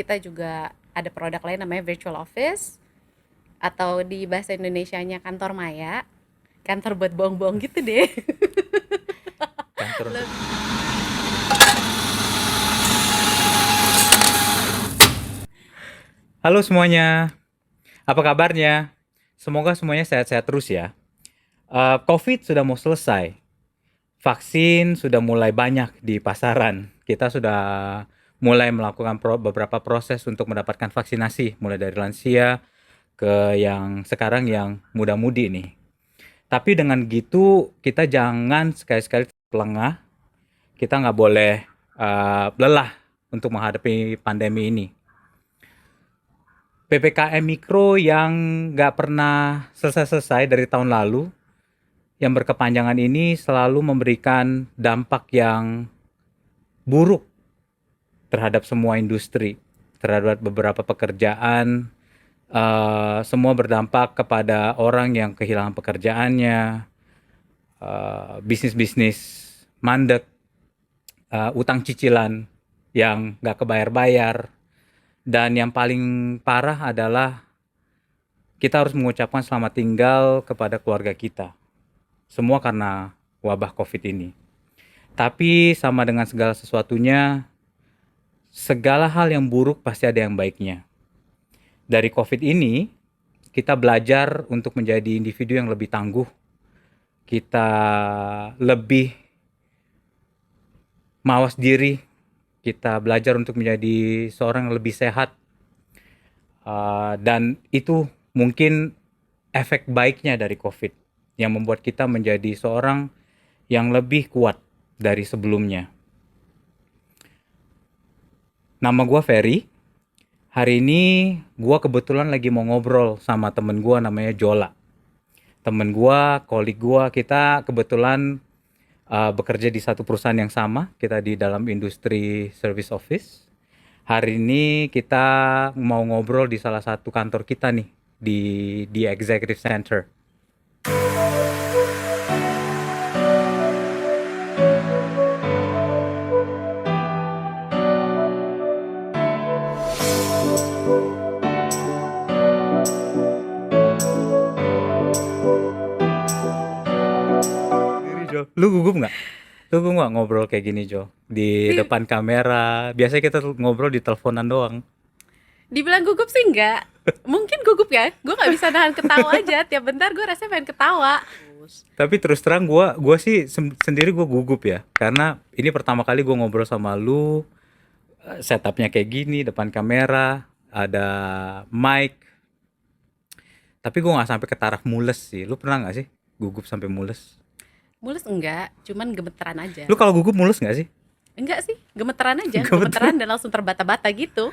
kita juga ada produk lain namanya virtual office, atau di bahasa Indonesianya kantor maya, kantor buat bohong-bohong gitu deh. Kantor untuk Halo semuanya, apa kabarnya? Semoga semuanya sehat-sehat terus ya. COVID sudah mau selesai, vaksin sudah mulai banyak di pasaran. Kita sudah mulai melakukan beberapa proses untuk mendapatkan vaksinasi, mulai dari lansia ke yang sekarang yang muda-mudi nih. Tapi dengan gitu kita jangan sekali-sekali lengah, kita nggak boleh lelah untuk menghadapi pandemi ini. PPKM Mikro yang nggak pernah selesai-selesai dari tahun lalu, yang berkepanjangan ini selalu memberikan dampak yang buruk terhadap semua industri, terhadap beberapa pekerjaan, semua berdampak kepada orang yang kehilangan pekerjaannya, bisnis-bisnis mandek, utang cicilan yang nggak kebayar-bayar, dan yang paling parah adalah kita harus mengucapkan selamat tinggal kepada keluarga kita. Semua karena wabah COVID ini. Tapi sama dengan segala sesuatunya, segala hal yang buruk pasti ada yang baiknya. Dari COVID ini, kita belajar untuk menjadi individu yang lebih tangguh. Kita lebih mawas diri. Kita belajar untuk menjadi seorang yang lebih sehat. Dan itu mungkin efek baiknya dari COVID yang membuat kita menjadi seorang yang lebih kuat dari sebelumnya. Nama gue Ferry. Hari ini gue kebetulan lagi mau ngobrol sama temen gue namanya Jola. Temen gue, kolik gue, kita kebetulan bekerja di satu perusahaan yang sama. Kita di dalam industri service office. Hari ini kita mau ngobrol di salah satu kantor kita nih, di Executive Center. Jo, lu gugup nggak? Lu gugup nggak ngobrol kayak gini Jo? Di Di depan kamera. Biasanya kita ngobrol di teleponan doang. dibilang gugup sih enggak. Mungkin gugup ya. Gue nggak bisa nahan ketawa aja. Tiap bentar gue rasanya pengen ketawa. Tapi terus terang gua sih sendiri gue gugup ya. Karena ini pertama kali gue ngobrol sama lu. Setupnya kayak gini, depan kamera, ada mic. Tapi gue nggak sampai ke taraf mules sih. Lu pernah nggak sih gugup sampai mules? Mulus enggak, cuman gemeteran aja. Lu kalau gugup mulus nggak sih? Enggak sih, gemeteran aja. Kebetulan. Gemeteran dan langsung terbata-bata gitu.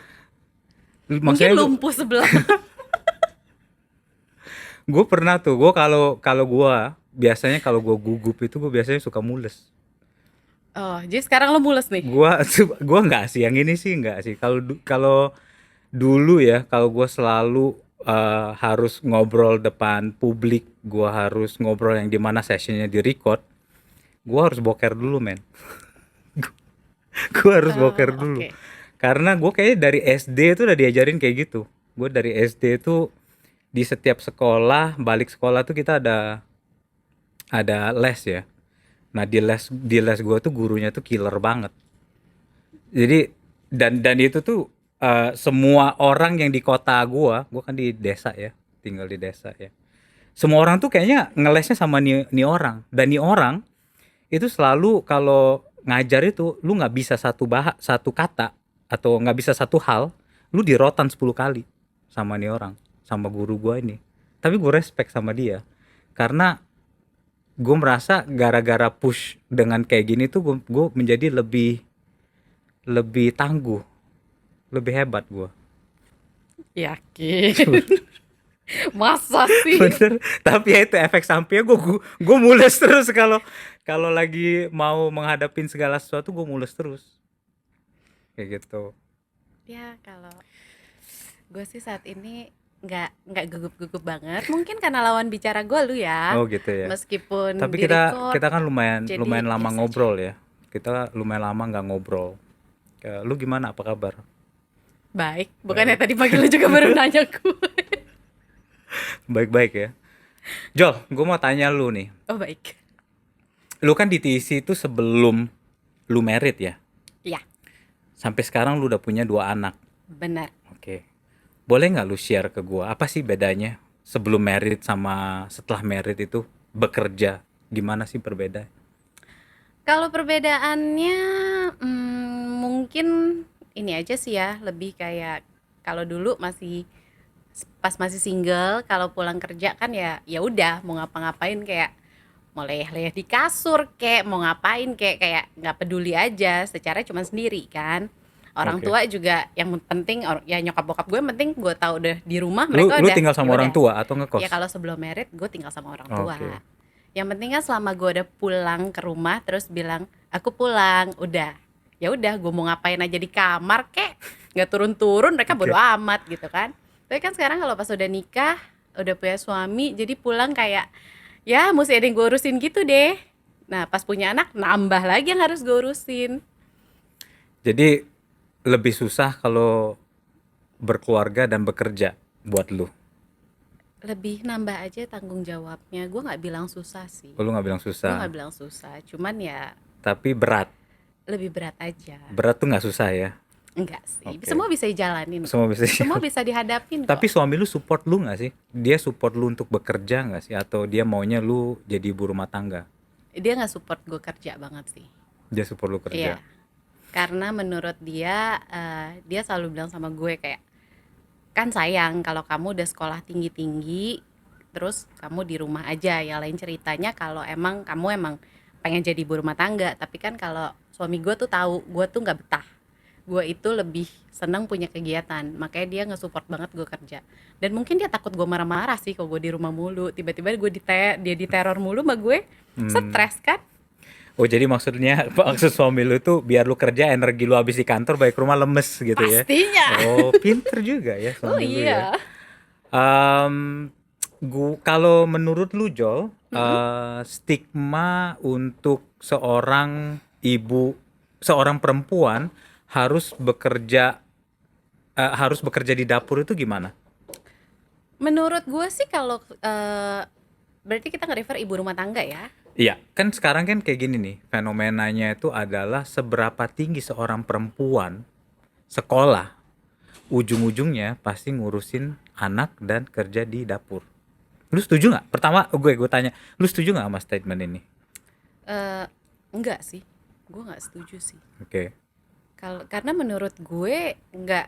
Mungkin Maksudnya lu, lumpuh sebelah. gue pernah tuh. Gue kalau kalau gue biasanya kalau gue gugup itu gue biasanya suka mules. Oh, jadi sekarang lo mulus nih? Gua nggak sih, yang ini sih nggak sih. Kalau dulu ya, kalau gua selalu harus ngobrol depan publik, gua harus ngobrol yang dimana sessionnya di record, gua harus boker dulu men. Gua harus boker Oh, dulu, oke. karena gua kayaknya dari SD itu udah diajarin kayak gitu. Gua dari SD itu di setiap sekolah, balik sekolah tuh kita ada les ya. Nah di les gua tuh gurunya tuh killer banget. Jadi dan itu tuh semua orang yang di kota gua kan di desa ya, tinggal di desa ya. Semua orang tuh kayaknya ngelesnya sama nih orang, dan nih orang itu selalu kalau ngajar itu lu nggak bisa satu kata atau nggak bisa satu hal, lu dirotan 10 kali sama nih orang, sama guru gua ini. Tapi gue respect sama dia karena gue merasa gara-gara push dengan kayak gini tuh gue menjadi lebih lebih tangguh, lebih hebat gue. Yakin? Masa sih? Bener. Tapi ya itu efek sampingnya, gue mules terus kalau kalau lagi mau menghadapin segala sesuatu, gue mules terus kayak gitu. Ya, kalau gue sih saat ini nggak gugup-gugup banget. Mungkin karena lawan bicara gue lu ya. Oh gitu ya. Meskipun Tapi di kita record, kita kan lumayan jadi lumayan lama biasa aja. ngobrol ya. Kita lumayan lama nggak ngobrol. Lu gimana, apa kabar? Baik, bukannya tadi pagi lu juga baru nanya gue. Baik-baik ya. Jol, gue mau tanya lu nih. Oh baik. Lu kan di TIC itu sebelum lu married ya. Iya, Sampai sekarang lu udah punya 2 anak. benar. Oke. Boleh nggak lu share ke gue apa sih bedanya sebelum married sama setelah married itu bekerja? Gimana sih berbeda? Kalau perbedaannya mungkin ini aja sih ya, lebih kayak kalau dulu pas masih single, kalau pulang kerja kan ya udah mau ngapa-ngapain kayak mau leyeh-leyeh di kasur kek, mau ngapain kek, kayak nggak peduli aja, secara cuma sendiri kan. Orang Oke. tua juga yang penting ya nyokap bokap gue yang penting gue tahu udah di rumah Lu mereka lu udah tinggal ya sama orang udah. tua atau Ya ngekos? kalau sebelum married gue tinggal sama orang tua. Oke. Yang penting kan selama gue udah pulang ke rumah terus bilang aku pulang, udah. Ya udah gue mau ngapain aja di kamar kek, nggak turun-turun mereka bodo Oke. amat gitu kan. Tapi kan sekarang kalau pas udah nikah, udah punya suami, jadi pulang kayak ya mesti ada yang gue urusin gitu deh. Nah pas punya anak nambah lagi yang harus gue urusin. Jadi lebih susah kalau berkeluarga dan bekerja buat lu. Lebih nambah aja tanggung jawabnya. Gue nggak bilang susah sih. Lu nggak bilang Gue susah, nggak bilang susah. Cuman ya tapi berat. lebih berat aja. Berat tuh nggak susah ya. Enggak sih. Oke. Semua bisa dijalanin Semua kok. bisa. Semua bisa dihadapin kok. Tapi suami lu support lu nggak sih? Dia support lu untuk bekerja nggak sih? Atau dia maunya lu jadi ibu rumah tangga? Dia nggak support gue kerja banget sih. Dia support lu Iya. kerja. Karena menurut dia, dia selalu bilang sama gue kayak, kan sayang kalau kamu udah sekolah tinggi-tinggi, terus kamu di rumah aja. Ya lain ceritanya kalau emang kamu emang pengen jadi ibu rumah tangga. Tapi kan kalau suami gue tuh tahu gue tuh nggak betah. Gue itu lebih seneng punya kegiatan, makanya dia nge-support banget gue kerja. Dan mungkin dia takut gue marah-marah sih kalau gue di rumah mulu, tiba-tiba dia diteror mulu sama gue, Hmm. stres kan. Oh jadi maksudnya maksud suami lu tuh biar lu kerja energi lu habis di kantor balik rumah lemes gitu ya? Pastinya. Oh pinter juga ya Oh suami lu ya. iya. Em, Kalau menurut lu Jol, Mm-mm. stigma untuk seorang perempuan harus bekerja di dapur itu gimana? Menurut gue sih kalau berarti kita nge-refer ibu rumah tangga ya. Iya, kan sekarang kan kayak gini nih, fenomenanya itu adalah seberapa tinggi seorang perempuan sekolah, ujung-ujungnya pasti ngurusin anak dan kerja di dapur. Lu setuju nggak? Pertama gue tanya, lu setuju nggak sama statement ini? Eh, enggak sih, gue nggak setuju sih. Oke. Karena menurut gue nggak,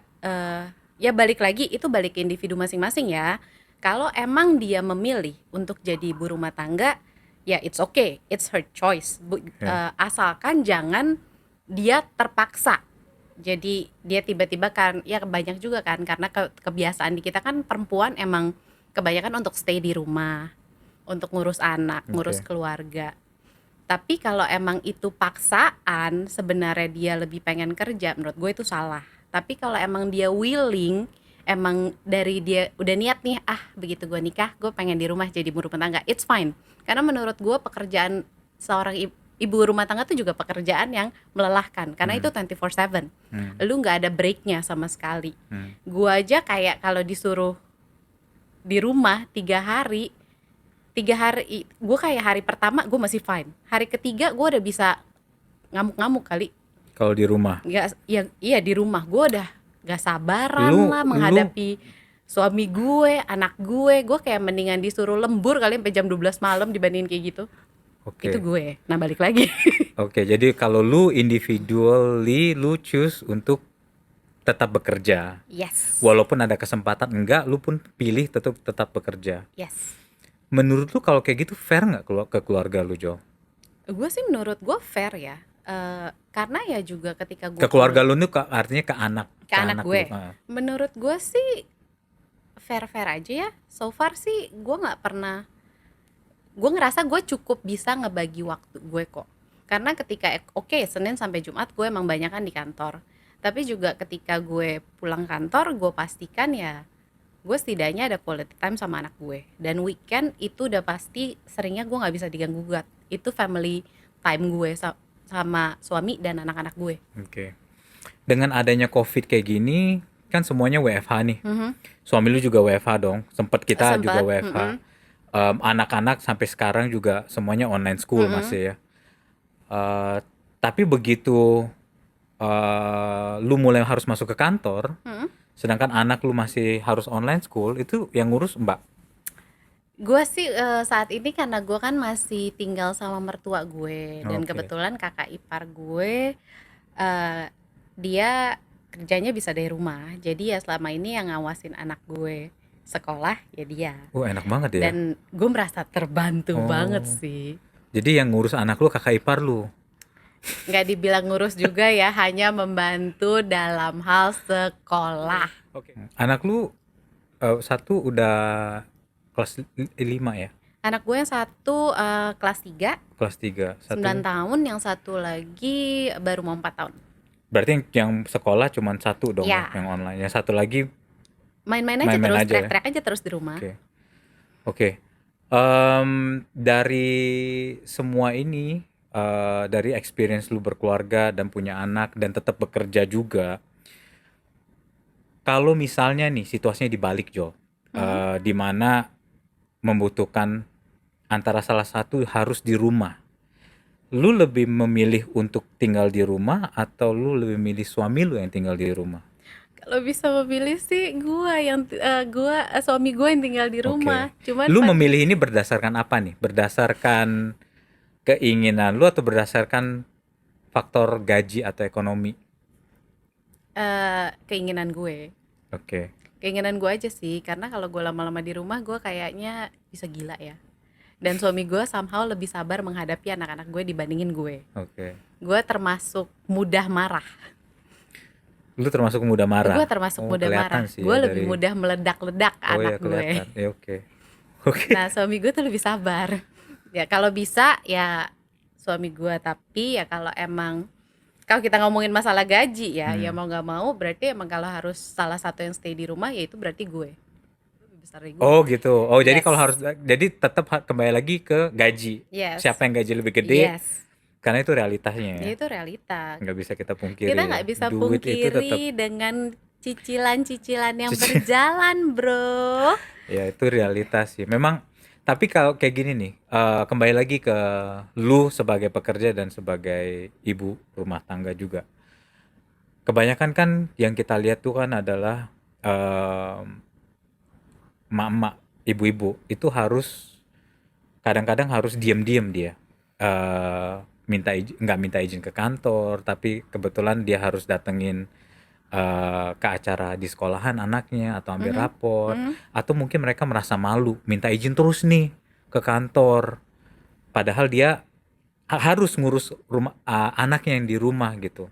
ya balik lagi itu balik ke individu masing-masing ya. Kalau emang dia memilih untuk jadi ibu rumah tangga, ya it's okay, it's her choice. Ya. Asalkan jangan dia terpaksa. Jadi dia tiba-tiba kan, ya banyak juga kan karena kebiasaan di kita kan perempuan emang kebanyakan untuk stay di rumah, untuk ngurus anak, ngurus Oke. keluarga. Tapi kalau emang itu paksaan, sebenarnya dia lebih pengen kerja, menurut gue itu salah. Tapi kalau emang dia willing, emang dari dia udah niat nih, begitu gue nikah, gue pengen di rumah jadi ibu rumah tangga, it's fine. Karena menurut gue pekerjaan seorang ibu rumah tangga itu juga pekerjaan yang melelahkan, karena itu 24/7. Hmm. Lu nggak ada breaknya sama sekali. Hmm. Gue aja kayak kalau disuruh di rumah 3 hari gue kayak hari pertama gue masih fine, hari ketiga gue udah bisa ngamuk-ngamuk kali. Kalau di rumah, Nggak, ya iya di rumah gue udah gak sabaran lu lah lu menghadapi suami gue, anak gue kayak mendingan disuruh lembur kali sampai jam 12 malam dibandingin kayak gitu. oke. Itu gue, nah balik lagi. Oke, jadi kalau lu individually lu choose untuk tetap bekerja. Yes, Walaupun ada kesempatan enggak, lu pun pilih tetap bekerja. yes. Menurut lu kalau kayak gitu fair nggak ke keluarga lu, Jo? Gue sih menurut gue fair ya. Karena ya juga ketika gue Ke keluarga lu nih artinya ke anak lu. gue, menurut gue sih fair-fair aja ya. So far sih gue nggak pernah, gue ngerasa gue cukup bisa ngebagi waktu gue kok. Karena ketika oke, Senin sampai Jumat gue emang banyakan di kantor, tapi juga ketika gue pulang kantor gue pastikan ya gue setidaknya ada quality time sama anak gue. Dan weekend itu udah pasti seringnya gue nggak bisa diganggu gugat, itu family time gue sama suami dan anak-anak gue. Oke. Dengan adanya COVID kayak gini, kan semuanya WFH nih. Mhm. Suami lu juga WFH dong. Sempet kita juga Sempet, WFH. Anak-anak sampai sekarang juga semuanya online school masih ya. Eh, tapi begitu lu mulai harus masuk ke kantor, sedangkan anak lu masih harus online school, itu yang ngurus Mbak. Gue sih saat ini karena gue kan masih tinggal sama mertua gue dan Oke. kebetulan kakak ipar gue eh, dia kerjanya bisa dari rumah. Jadi ya selama ini yang ngawasin anak gue sekolah ya dia. Enak banget ya. Dan gue merasa terbantu banget Oh, sih. jadi yang ngurus anak lu kakak ipar lu. Nggak dibilang ngurus juga ya, hanya membantu dalam hal sekolah. Oke. Anak lu satu udah kelas 5 ya? Anak gue yang satu kelas 3 Kelas 3. 9 Satu. tahun, yang satu lagi baru mau 4 tahun. Berarti yang sekolah cuma satu dong ya, Ya, yang online. Yang satu lagi main-main aja main-main terus, aja ya. teriak-teriak aja terus di rumah. Oke. Oke. Dari semua ini, dari experience lu berkeluarga dan punya anak dan tetap bekerja juga, kalau misalnya nih situasinya dibalik Jo, di mana membutuhkan antara salah satu harus di rumah, lu lebih memilih untuk tinggal di rumah atau lu lebih milih suami lu yang tinggal di rumah? Kalau bisa memilih sih suami gue yang tinggal di rumah. Oke. Cuman Lu memilih ini berdasarkan apa nih? Berdasarkan keinginan lu atau berdasarkan faktor gaji atau ekonomi? keinginan gue. Oke. Keinginan gue aja sih, karena kalau gue lama-lama di rumah gue kayaknya bisa gila ya. Dan suami gue somehow lebih sabar menghadapi anak-anak gue dibandingin gue. Oke. Gue termasuk mudah marah. Lu termasuk mudah marah. Gue termasuk Oh, mudah marah. kelihatan sih Gue ya lebih dari. mudah meledak-ledak Oh ya, anak gue. kelihatan. Ya oke. Oke. Nah, suami gue tuh lebih sabar. Ya kalau bisa ya suami gue, tapi ya kalau kita ngomongin masalah gaji ya mau nggak mau berarti emang kalau harus salah satu yang stay di rumah ya itu berarti gue. Lebih besar dari gue. Oh gitu. Oh jadi kalau harus, Yes. jadi tetap kembali lagi ke gaji. Yes. Siapa yang gaji lebih gede? Yes. Karena itu realitasnya Ya ya. itu realita. Nggak bisa kita Kita pungkiri ya. nggak bisa Duit itu tetap. pungkiri dengan cicilan-cicilan yang berjalan, bro. Ya itu realitas sih. Memang, tapi kalau kayak gini nih, kembali lagi ke lu sebagai pekerja dan sebagai ibu rumah tangga juga. Kebanyakan kan yang kita lihat tuh kan adalah emak-emak, ibu-ibu itu harus kadang-kadang harus diam-diam dia. Minta izin, nggak minta izin ke kantor, tapi kebetulan dia harus datengin ke acara di sekolahan anaknya atau ambil rapor, atau mungkin mereka merasa malu minta izin terus nih ke kantor, padahal dia harus ngurus rumah, anaknya yang di rumah gitu.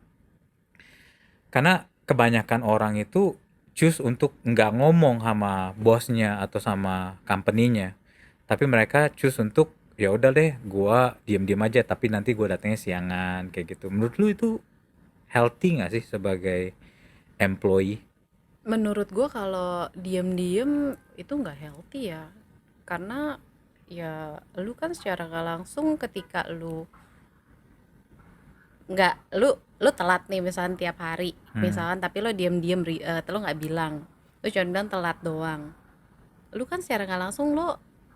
Karena kebanyakan orang itu choose untuk nggak ngomong sama bosnya atau sama company-nya, tapi mereka choose untuk ya udah deh gua diem-diem aja tapi nanti gua datangnya siangan kayak gitu. Menurut lu itu healthy nggak sih sebagai employee? Menurut gue kalau diem-diem itu nggak healthy ya, karena ya lu kan secara nggak langsung ketika lu telat nih misalkan tiap hari misalkan, tapi lu diem-diem lu nggak bilang, lu cuma bilang telat doang, lu kan secara nggak langsung lu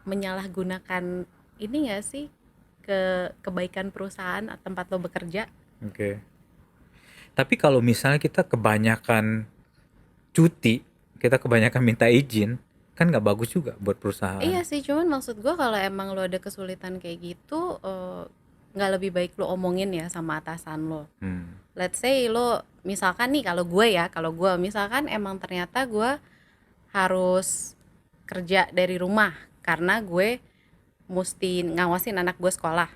menyalahgunakan ini nggak sih kebaikan perusahaan tempat lo bekerja. Oke. Tapi kalau misalnya kita kebanyakan cuti, kita kebanyakan minta izin, kan nggak bagus juga buat perusahaan. Iya sih, cuman maksud gua kalau emang lo ada kesulitan kayak gitu, nggak lebih baik lo omongin ya sama atasan lo. Let's say lo misalkan nih, kalau gue misalkan emang ternyata gue harus kerja dari rumah karena gue mesti ngawasin anak gue sekolah.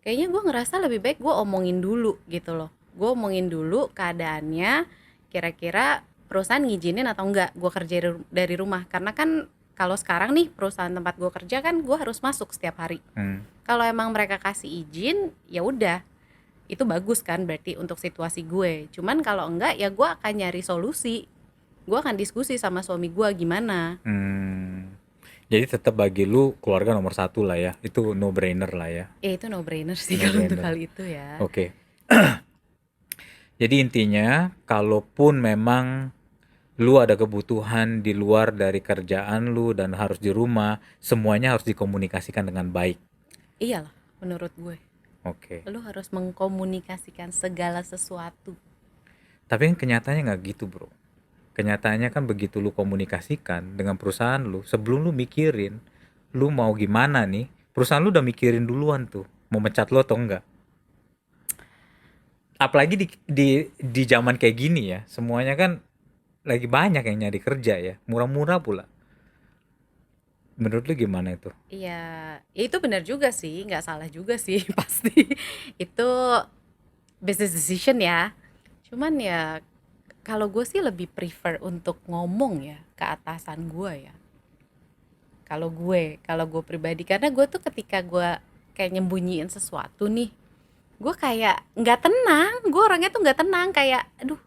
Kayaknya gue ngerasa lebih baik gue omongin dulu gitu loh. Gue omongin dulu keadaannya, kira-kira perusahaan ngizinin atau enggak gue kerja dari rumah. Karena kan kalau sekarang nih perusahaan tempat gue kerja kan gue harus masuk setiap hari. Kalau emang mereka kasih izin, ya udah, itu bagus kan berarti untuk situasi gue. Cuman kalau enggak ya gue akan nyari solusi. Gue akan diskusi sama suami gue gimana. Jadi tetap bagi lu keluarga nomor satu lah ya, itu no brainer lah ya. Ya itu no brainer sih No kalau untuk brainer. hal itu ya. Oke. Jadi intinya, kalaupun memang lu ada kebutuhan di luar dari kerjaan lu dan harus di rumah, semuanya harus dikomunikasikan dengan baik. Iyalah, menurut gue. Oke. Lu harus mengkomunikasikan segala sesuatu. Tapi kan kenyataannya nggak gitu, bro. Kenyataannya kan begitu lu komunikasikan dengan perusahaan lu, sebelum lu mikirin lu mau gimana nih, perusahaan lu udah mikirin duluan tuh, mau mecat lu atau enggak. Apalagi di zaman kayak gini ya, semuanya kan lagi banyak yang nyari kerja ya, murah-murah pula. Menurut lu gimana itu? Iya, ya itu benar juga sih, nggak salah juga sih pasti. Itu business decision ya. Cuman ya kalau gue sih lebih prefer untuk ngomong ya ke atasan gue ya. Kalau gue pribadi, karena gue tuh ketika gue kayak nyembunyiin sesuatu nih, gue kayak nggak tenang. Gue orangnya tuh nggak tenang, kayak aduh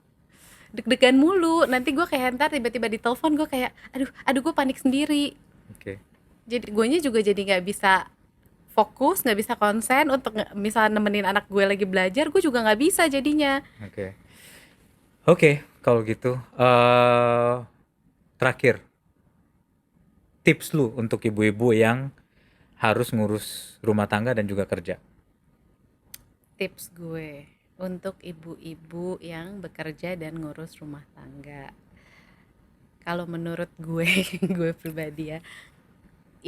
deg-degan mulu. Nanti gue kayak ntar tiba-tiba ditelepon gue kayak aduh aduh gue panik sendiri. Oke. Jadi guanya juga jadi nggak bisa fokus, nggak bisa konsen untuk misalnya nemenin anak gue lagi belajar, gue juga nggak bisa jadinya. Oke. Oke, kalau gitu terakhir tips lu untuk ibu-ibu yang harus ngurus rumah tangga dan juga kerja. Tips gue untuk ibu-ibu yang bekerja dan ngurus rumah tangga. Kalau menurut gue, gue pribadi ya,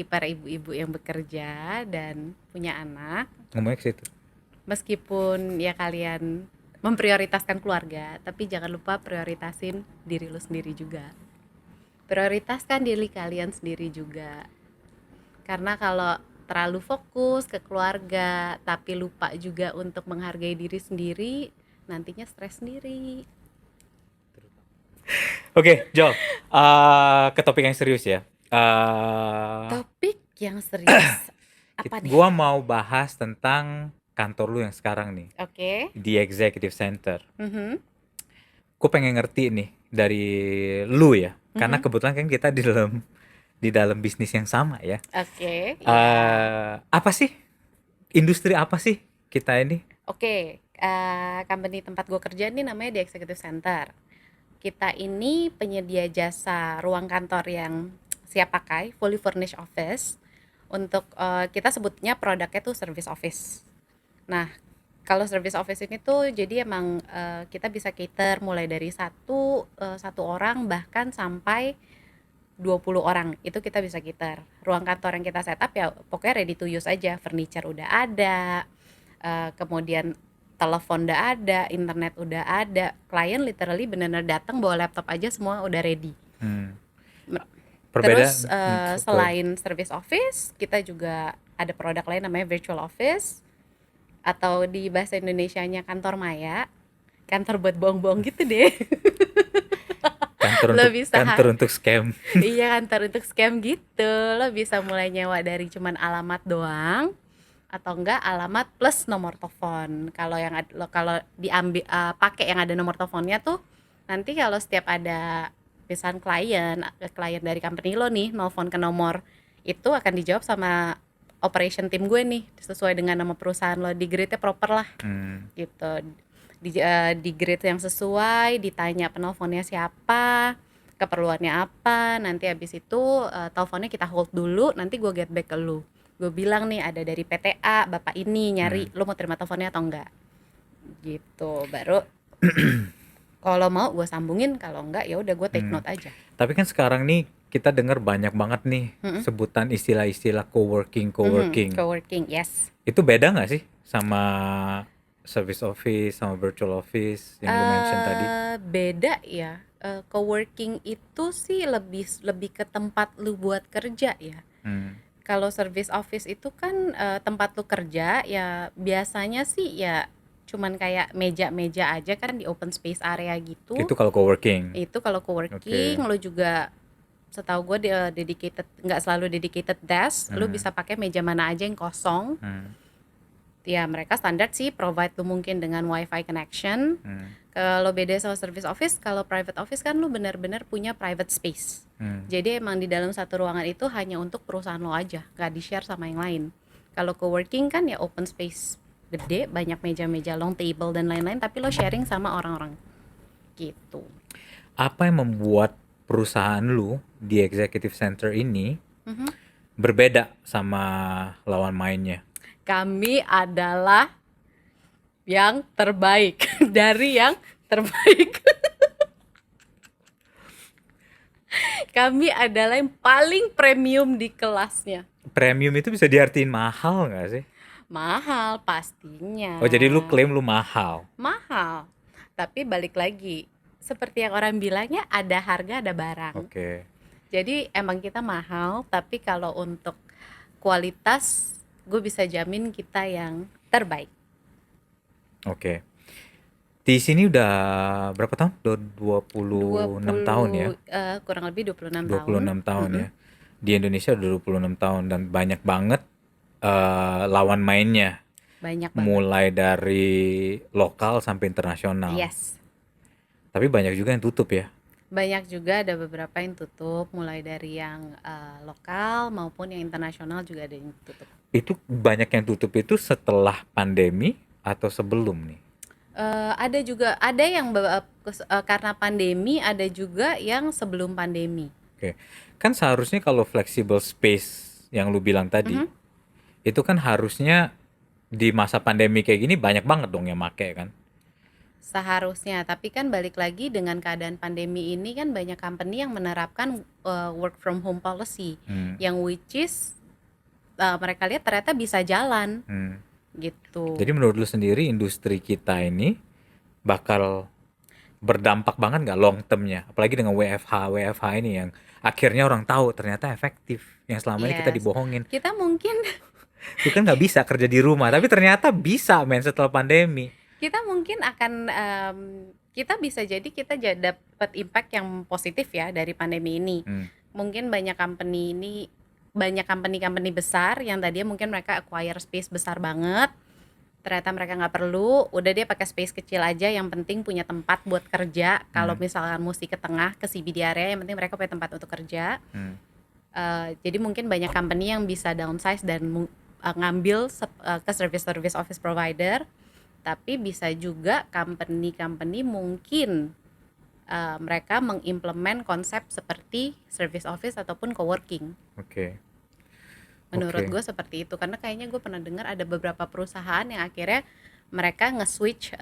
para ibu-ibu yang bekerja dan punya anak, Ngomongnya ke situ. meskipun ya kalian memprioritaskan keluarga, tapi jangan lupa prioritasin diri lu sendiri juga. Prioritaskan diri kalian sendiri juga. Karena kalau terlalu fokus ke keluarga tapi lupa juga untuk menghargai diri sendiri, nantinya stres sendiri. Oke, Jo. Ke topik yang serius ya. Topik yang serius apa nih? Gua mau bahas tentang kantor lu yang sekarang nih, Oke. di Executive Center. Mhm. Gue pengen ngerti nih dari lu ya, karena Mhm. kebetulan kan kita di dalam bisnis yang sama ya. Oke, iya. Apa sih industri apa sih kita ini? Oke, company tempat gue kerja nih namanya The Executive Center. Kita ini penyedia jasa ruang kantor yang siap pakai, fully furnished office. Untuk kita sebutnya produknya tuh service office. Nah, kalau service office ini tuh jadi emang kita bisa cater mulai dari satu orang bahkan sampai 20 orang. Itu kita bisa cater. Ruang kantor yang kita setup ya pokoknya ready to use aja. Furniture udah ada, kemudian telepon udah ada, internet udah ada. Klien literally benar-benar datang bawa laptop aja semua udah ready. Hmm. Terus Perbedaan selain service office, kita juga ada produk lain namanya virtual office atau di bahasa Indonesianya kantor maya. Kantor buat bohong-bohong gitu deh. kantor Lo untuk bisa kantor untuk scam. iya kantor untuk scam gitu. Lo bisa mulai nyewa dari cuman alamat doang atau enggak alamat plus nomor telepon. Kalau diambil pakai yang ada nomor teleponnya tuh, nanti kalau setiap ada pesan klien dari company lo nih nelfon ke nomor itu akan dijawab sama operation team gue nih sesuai dengan nama perusahaan lo, di grade-nya proper lah Hmm. gitu. Di grade yang sesuai, ditanya penelponnya siapa, keperluannya apa, nanti habis itu teleponnya kita hold dulu, nanti gue get back ke lu. Gue bilang nih ada dari PTA, bapak ini nyari, lu mau terima teleponnya atau enggak? Gitu. Baru kalau mau gue sambungin, kalau enggak ya udah gue take Hmm. note aja. Tapi kan sekarang nih kita dengar banyak banget nih Mm-mm. sebutan istilah-istilah coworking, Mhm, coworking. coworking, yes. Itu beda nggak sih sama service office sama virtual office yang lu mention tadi? Beda ya. Coworking itu sih lebih lebih ke tempat lu buat kerja ya. Hmm. Kalau service office itu kan tempat lu kerja ya biasanya sih ya cuman kayak meja-meja aja kan di open space area gitu. Itu kalau coworking. Itu kalau coworking lu juga setahu gue dedicated, nggak selalu dedicated desk, lu bisa pakai meja mana aja yang kosong. Ya mereka standar sih provide lu mungkin dengan wifi connection. Kalau beda sama service office, kalau private office kan lu benar-benar punya private space. Jadi emang di dalam satu ruangan itu hanya untuk perusahaan lo aja, nggak di share sama yang lain. Kalau coworking kan ya open space gede, banyak meja-meja long table dan lain-lain, tapi lo sharing sama orang-orang gitu. apa yang membuat perusahaan lu di Executive Center ini Mhm. berbeda sama lawan mainnya? Kami adalah yang terbaik dari yang terbaik. Kami adalah yang paling premium di kelasnya. Premium itu bisa diartiin mahal nggak sih? Mahal pastinya. Oh, jadi lu klaim lu mahal. Mahal. Tapi balik lagi, seperti yang orang bilangnya ada harga ada barang. Oke. Jadi emang kita mahal, tapi kalau untuk kualitas gue bisa jamin kita yang terbaik. Oke. Di sini udah berapa tahun? 26 tahun ya. Kurang lebih 26 tahun. 26 tahun Mm-mm. ya. Di Indonesia udah 26 tahun dan banyak banget lawan mainnya. Banyak banget. Mulai dari lokal sampai internasional. Yes. Tapi banyak juga yang tutup ya. Banyak juga ada beberapa yang tutup, mulai dari yang lokal maupun yang internasional juga ada yang tutup. Itu banyak yang tutup itu setelah pandemi atau sebelum nih? Ada juga, ada yang karena pandemi, ada juga yang sebelum pandemi. Oke. Kan seharusnya kalau flexible space yang lu bilang tadi, Mhm. itu kan harusnya di masa pandemi kayak gini banyak banget dong yang make kan? Seharusnya, tapi kan balik lagi dengan keadaan pandemi ini kan banyak company yang menerapkan work from home policy, Hmm. yang which is mereka lihat ternyata bisa jalan Hmm. gitu. Jadi menurut lu sendiri industri kita ini bakal berdampak banget nggak long termnya? Apalagi dengan WFH ini yang akhirnya orang tahu ternyata efektif. Yang selama ini kita Yes, dibohongin. kita mungkin Lu kan nggak bisa kerja di rumah, tapi ternyata bisa men setelah pandemi. kita mungkin akan kita bisa jadi kita dapat impact yang positif ya dari pandemi ini. Hmm. Mungkin banyak company besar yang tadinya mungkin mereka acquire space besar banget, ternyata mereka nggak perlu, udah dia pakai space kecil aja, yang penting punya tempat buat kerja. Kalau misalkan mesti ke tengah ke CBD area, yang penting mereka punya tempat untuk kerja. Hmm. Jadi mungkin banyak company yang bisa downsize dan ngambil ke service office provider. Tapi bisa juga company mungkin mereka mengimplement konsep seperti service office ataupun coworking. Oke. Menurut Oke. gue seperti itu, karena kayaknya gue pernah dengar ada beberapa perusahaan yang akhirnya mereka nge-switch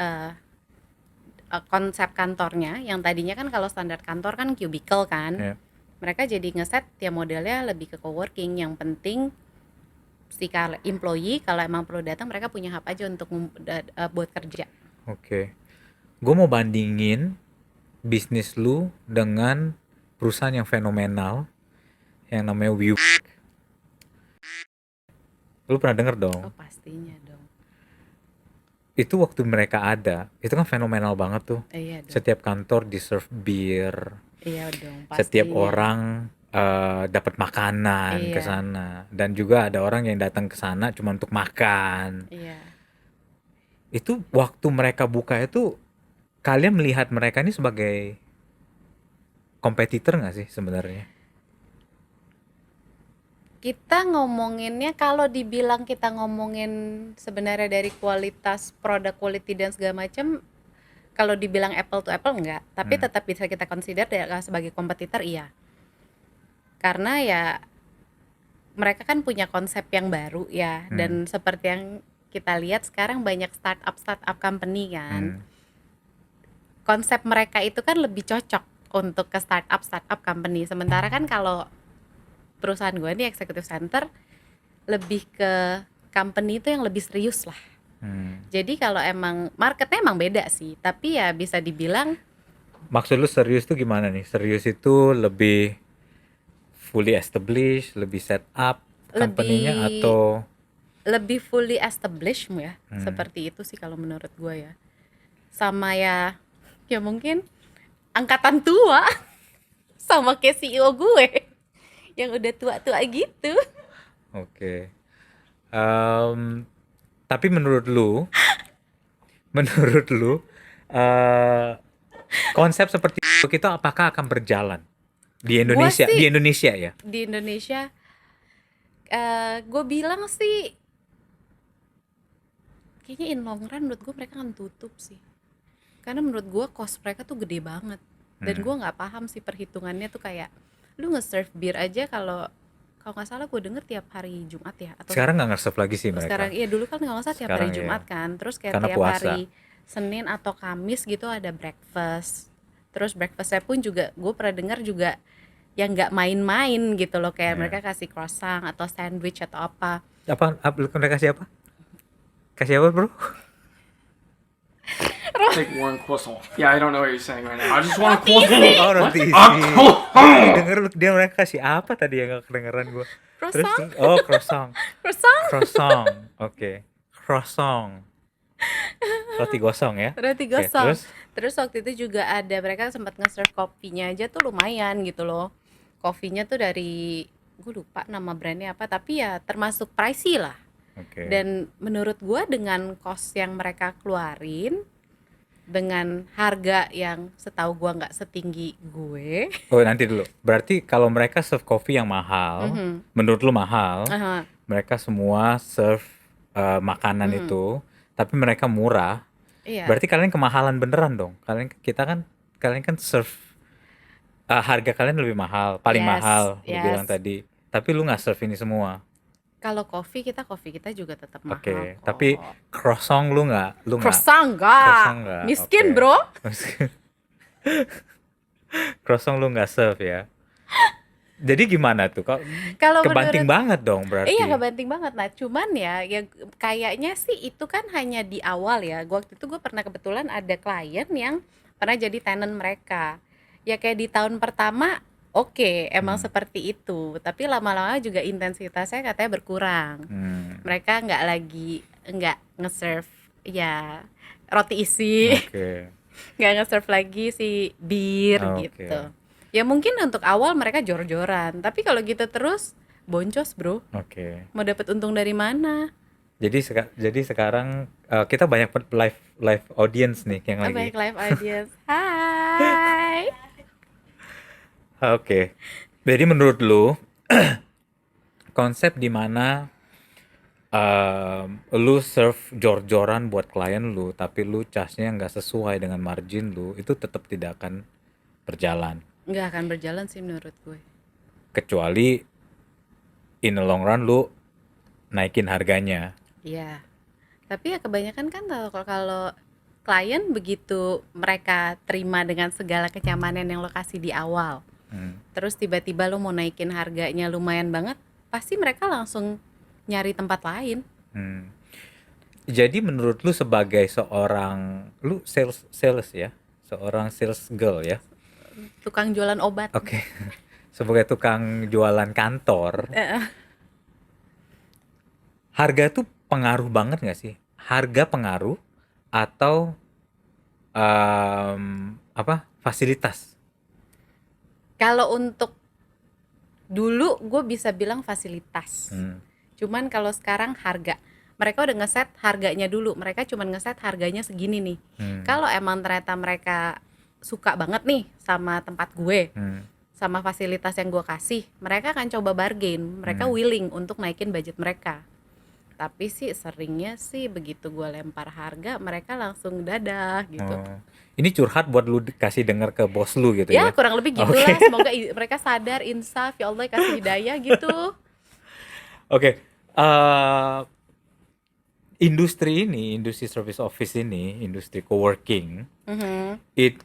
konsep kantornya, yang tadinya kan kalau standar kantor kan cubicle kan, Ya. mereka jadi ngeset ya modelnya lebih ke coworking. Yang penting si employee kalau emang perlu datang, mereka punya hub aja untuk buat kerja. Oke. Gue mau bandingin bisnis lu dengan perusahaan yang fenomenal yang namanya WeWork. Lu pernah denger dong? Oh pastinya dong. Itu waktu mereka ada, itu kan fenomenal banget tuh. Iya dong. Setiap kantor di-serve bir, Iya dong setiap pastinya. orang dapat makanan ke Iya. sana, dan juga ada orang yang datang ke sana cuma untuk makan. Iya. Itu waktu mereka buka itu, kalian melihat mereka ini sebagai kompetitor nggak sih sebenarnya? Kita ngomonginnya, kalau dibilang kita ngomongin sebenarnya dari kualitas produk, quality dan segala macam, kalau dibilang apple to apple enggak, tapi tetap bisa kita consider sebagai kompetitor, iya. Karena ya mereka kan punya konsep yang baru ya, dan seperti yang kita lihat sekarang banyak startup company kan. Konsep mereka itu kan lebih cocok untuk ke startup company. Sementara kan kalau perusahaan gue nih Executive Center lebih ke company itu yang lebih serius lah. Jadi kalau emang marketnya emang beda sih, tapi ya bisa dibilang Maksud lu serius tuh gimana nih? Serius itu lebih fully established, lebih set up company-nya, lebih atau lebih fully established ya, seperti itu sih kalau menurut gue ya. Sama ya mungkin angkatan tua sama kayak CEO gue yang udah tua-tua gitu. Oke. Tapi menurut lu, eh, konsep seperti itu apakah akan berjalan di Gue Indonesia? sih Di Indonesia ya? di Indonesia, gue bilang sih kayaknya in long run menurut gue mereka akan tutup sih, karena menurut gue cost mereka tuh gede banget. Dan gue nggak paham sih perhitungannya tuh, kayak lu nge-serve bir aja, kalau kalau nggak salah gue denger tiap hari Jumat ya, atau Sekarang nggak nge-serve lagi sih sekarang, mereka. iya dulu kan kalau nggak salah tiap hari Sekarang Jumat ya, kan, terus kayak karena tiap puasa. hari Senin atau Kamis gitu ada breakfast. Terus breakfastnya pun juga gue pernah dengar juga yang nggak main-main gitu loh, kayak Ya. mereka kasih croissant atau sandwich atau apa. Apa mereka kasih apa? Kasih apa, Bro? Take one croissant. Yeah, I don't know what you're saying right now. I just want a Roti croissant. Oh, isi, roti isi. Tadi denger dia mereka kasih apa tadi yang gak kedengeran gua. Terus croissant, oh, croissant. croissant, Croissant. Oke. Croissant. Roti gosong ya. roti Oke, gosong. terus Terus waktu itu juga ada, mereka sempat nge-serve kopinya aja tuh lumayan gitu loh. Kopinya tuh dari, gue lupa nama brandnya apa, tapi ya termasuk pricey lah. oke. Dan menurut gue dengan cost yang mereka keluarin, dengan harga yang setahu gue nggak setinggi gue. Oh, nanti dulu. Berarti kalau mereka serve kopi yang mahal, menurut lu mahal, Aha, mereka semua serve makanan itu, tapi mereka murah. iya, Berarti kalian kemahalan beneran dong. Kalian kan serve harga kalian lebih mahal, paling yes, mahal lu bilang yes. tadi. Tapi lu nggak serve ini semua. Kalau kopi kita juga tetap mahal Oke, kok. tapi croissant lu nggak Croissant croissant enggak, nggak? miskin Oke. bro. Croissant lu nggak serve ya. Jadi gimana tuh? Kok Kalau kebanting menurut, banget dong iya berarti. kebanting banget. Nah cuman ya, ya kayaknya sih itu kan hanya di awal ya. Waktu itu gue pernah kebetulan ada klien yang pernah jadi tenant mereka. Ya kayak di tahun pertama oke, emang seperti itu. Tapi lama-lama juga intensitasnya katanya berkurang. Hmm, Mereka nggak nge-serve ya roti isi, oke. nggak nge-serve lagi si bir Oke. gitu. Ya mungkin untuk awal mereka jor-joran, tapi kalau gitu terus boncos bro. Oke. Mau dapat untung dari mana? Jadi sekarang kita banyak live live audience nih yang Oh, lagi. baik, live audience. Hai. Oke. Jadi menurut lu konsep di mana lu serve jor-joran buat klien lu, tapi lu charge-nya nggak sesuai dengan margin lu, itu tetap tidak akan berjalan. Nggak akan berjalan sih menurut gue. Kecuali in the long run lu naikin harganya. Iya. Tapi ya kebanyakan kan kalau klien begitu mereka terima dengan segala kenyamanan yang lo kasih di awal, terus tiba-tiba lo mau naikin harganya lumayan banget, pasti mereka langsung nyari tempat lain. Hmm. Jadi menurut lu sebagai seorang lu sales ya, seorang sales girl ya. Tukang jualan obat. Oke. Sebagai tukang jualan kantor, harga tuh pengaruh banget nggak sih? Harga pengaruh atau apa fasilitas? Kalau untuk dulu gue bisa bilang fasilitas. Hmm. Cuman kalau sekarang harga. Mereka udah ngeset harganya dulu. Mereka cuma ngeset harganya segini nih. Kalau emang ternyata mereka suka banget nih sama tempat gue, sama fasilitas yang gue kasih, mereka akan coba bargain. Mereka willing untuk naikin budget mereka. Tapi sih seringnya sih begitu gue lempar harga, mereka langsung dadah gitu. Oh. Ini curhat buat lu kasih denger ke bos lu gitu Ya ya. kurang lebih gitulah. Semoga mereka sadar, insaf, ya Allah kasih hidayah gitu. Oke. Industri service office ini, industri coworking,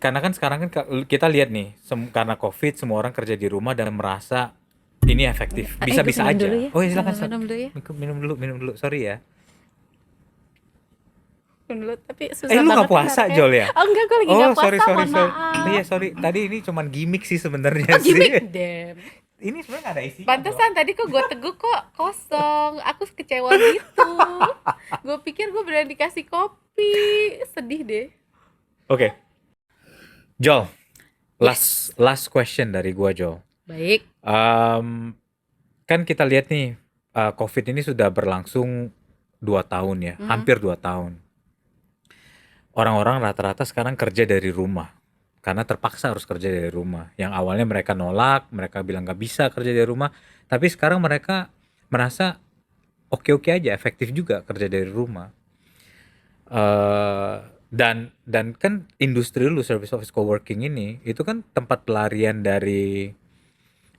karena kan sekarang kan kita lihat nih, karena COVID semua orang kerja di rumah dan merasa ini efektif, bisa-bisa Gue minum aja. dulu ya. Oh ya silakan. Minum dulu ya. Minum dulu, sorry ya. Minum dulu, tapi susah Lu banget nggak puasa anaknya. Jol ya? Oh enggak, gue lagi Oh nggak puasa, sorry. mohon maaf. Iya sorry, tadi ini cuman gimmick sih sebenarnya Oh, sih. gimmick, damn. Ini sebenarnya nggak ada isinya. Pantesan tadi kok gue teguk kok kosong. Aku kecewa gitu. Gue pikir gue beneran dikasih kopi. Sedih deh. Oke. Jol, last question dari gua Jol. Baik. Kan kita lihat nih, COVID ini sudah berlangsung 2 tahun ya, hampir 2 tahun. Orang-orang rata-rata sekarang kerja dari rumah. Karena terpaksa harus kerja dari rumah. Yang awalnya mereka nolak, mereka bilang gak bisa kerja dari rumah. Tapi sekarang mereka merasa oke-oke aja, efektif juga kerja dari rumah. Dan kan industri lu service office coworking ini itu kan tempat pelarian dari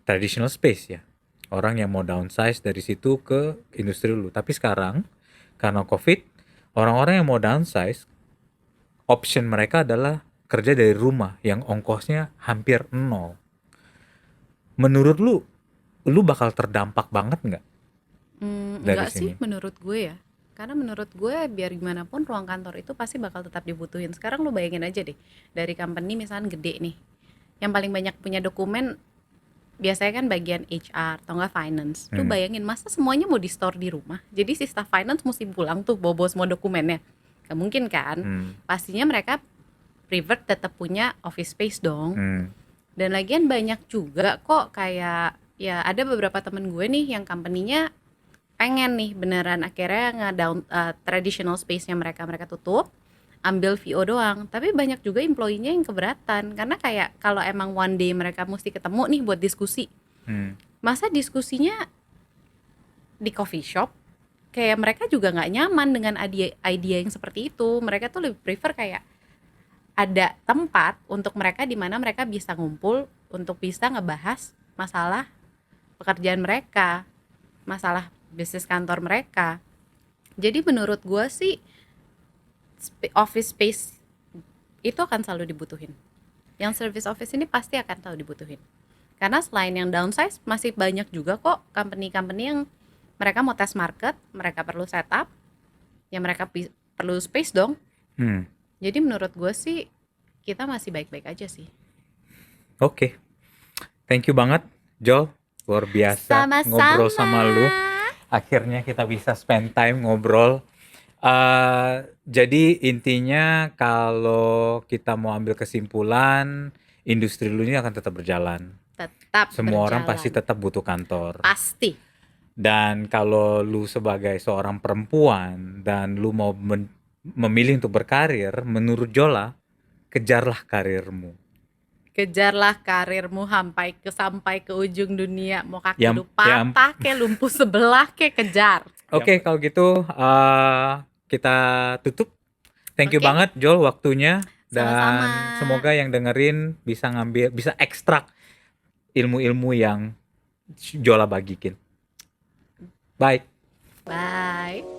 traditional space ya. Orang yang mau downsize dari situ ke industri lu. Tapi sekarang karena COVID, orang-orang yang mau downsize, option mereka adalah kerja dari rumah yang ongkosnya hampir nol. Menurut lu bakal terdampak banget nggak dari Enggak sini? sih menurut gue ya. Karena menurut gue biar gimana pun ruang kantor itu pasti bakal tetap dibutuhin. Sekarang lu bayangin aja deh, dari company misalnya gede nih, yang paling banyak punya dokumen biasanya kan bagian HR atau enggak finance. Lu Hmm. bayangin masa semuanya mau di store di rumah. Jadi si staff finance mesti pulang tuh bawa semua dokumennya. Gak mungkin kan? Hmm. Pastinya mereka prefer tetap punya office space dong. Hmm. Dan lagian banyak juga kok kayak ya ada beberapa temen gue nih yang company-nya pengen nih beneran akhirnya nge-down traditional space-nya mereka tutup, ambil VO doang. Tapi banyak juga employee-nya yang keberatan karena kayak kalau emang one day mereka mesti ketemu nih buat diskusi. Hmm. Masa diskusinya di coffee shop? Kayak mereka juga nggak nyaman dengan idea yang seperti itu. Mereka tuh lebih prefer kayak ada tempat untuk mereka di mana mereka bisa ngumpul untuk bisa ngebahas masalah pekerjaan mereka, masalah bisnis kantor mereka. Jadi menurut gua sih office space itu akan selalu dibutuhin. Yang service office ini pasti akan selalu dibutuhin. Karena selain yang downsize masih banyak juga kok company-company yang mereka mau test market, mereka perlu setup, ya mereka perlu space dong. Hmm. Jadi menurut gue sih kita masih baik-baik aja sih. Oke. Thank you banget, Jol. Luar biasa ngobrol sama lu. Akhirnya kita bisa spend time ngobrol. Jadi intinya kalau kita mau ambil kesimpulan, industri lu ini akan tetap berjalan. Tetap Semua orang berjalan. pasti tetap butuh kantor. Pasti. Dan kalau lu sebagai seorang perempuan dan lu mau memilih untuk berkarir, menurut Jola, kejarlah karirmu. Kejarlah karirmu sampai ke ujung dunia. Mau kaki Yang- lu patah ke lumpuh sebelah ke kejar. Oke, kalau gitu kita tutup. Thank you Oke. banget Jol waktunya, dan Sama-sama. semoga yang dengerin bisa ekstrak ilmu-ilmu yang Jola bagikin. Bye. Bye.